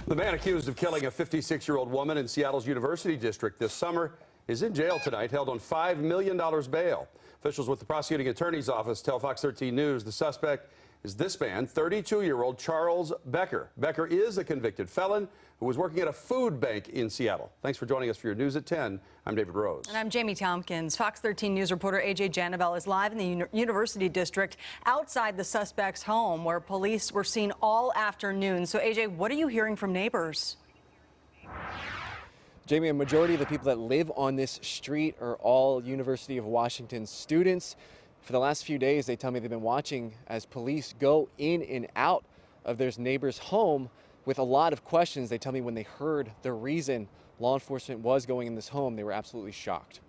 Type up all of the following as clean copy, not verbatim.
The man accused of killing a 56-year-old woman in Seattle's University District this summer is in jail tonight, held on $5 million bail. Officials with the prosecuting attorney's office tell Fox 13 News the suspect is this man, 32-year-old Charles Becker. Becker is a convicted felon who was working at a food bank in Seattle. Thanks for joining us for your News at 10. I'm David Rose. And I'm Jamie Tompkins. Fox 13 News reporter AJ Janabel is live in the University District outside the suspect's home, where police were seen all afternoon. So AJ, what are you hearing from neighbors? Jamie, a majority of the people that live on this street are all University of Washington students. For the last few days, they tell me they've been watching as police go in and out of their neighbor's home with a lot of questions. They tell me when they heard the reason law enforcement was going in this home, they were absolutely shocked.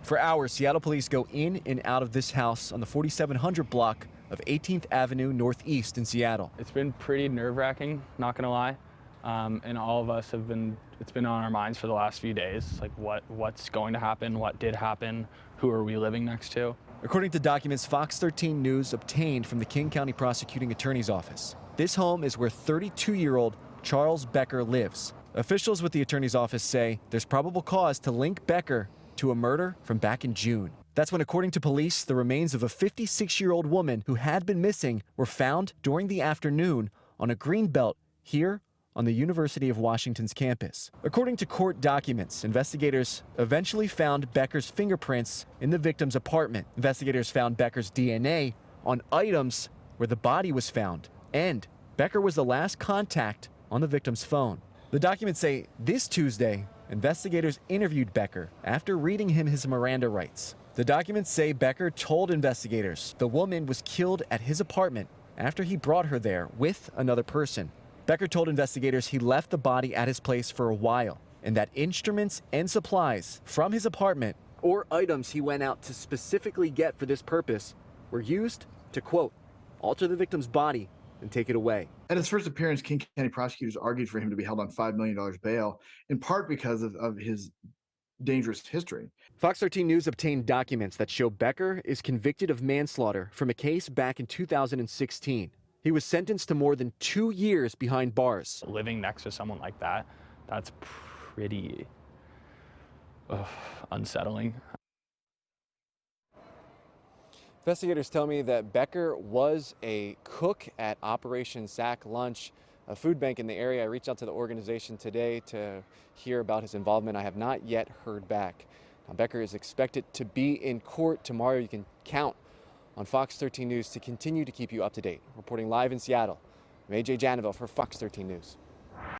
For hours, Seattle police go in and out of this house on the 4700 block of 18th Avenue Northeast in Seattle. It's been pretty nerve-wracking, not gonna lie. And all of us it's been on our minds for the last few days, like what's going to happen, what did happen, who are we living next to? According to documents Fox 13 News obtained from the King County Prosecuting Attorney's Office, this home is where 32-year-old Charles Becker lives. Officials with the attorney's office say there's probable cause to link Becker to a murder from back in June. That's when, according to police, the remains of a 56-year-old woman who had been missing were found during the afternoon on a green belt here on the University of Washington's campus. According to court documents, investigators eventually found Becker's fingerprints in the victim's apartment. Investigators found Becker's DNA on items where the body was found, and Becker was the last contact on the victim's phone. The documents say this Tuesday, investigators interviewed Becker after reading him his Miranda rights. The documents say Becker told investigators the woman was killed at his apartment after he brought her there with another person. Becker told investigators he left the body at his place for a while and that instruments and supplies from his apartment or items he went out to specifically get for this purpose were used to, quote, alter the victim's body and take it away. At his first appearance, King County prosecutors argued for him to be held on $5 million bail, in part because of his dangerous history. Fox 13 News obtained documents that show Becker is convicted of manslaughter from a case back in 2016. He was sentenced to more than 2 years behind bars. Living next to someone like that, that's pretty unsettling. Investigators tell me that Becker was a cook at Operation Sack Lunch, a food bank in the area. I reached out to the organization today to hear about his involvement. I have not yet heard back. Now, Becker is expected to be in court tomorrow. You can count on Fox 13 News to continue to keep you up to date. Reporting live in Seattle, I'm AJ Janabel for Fox 13 News.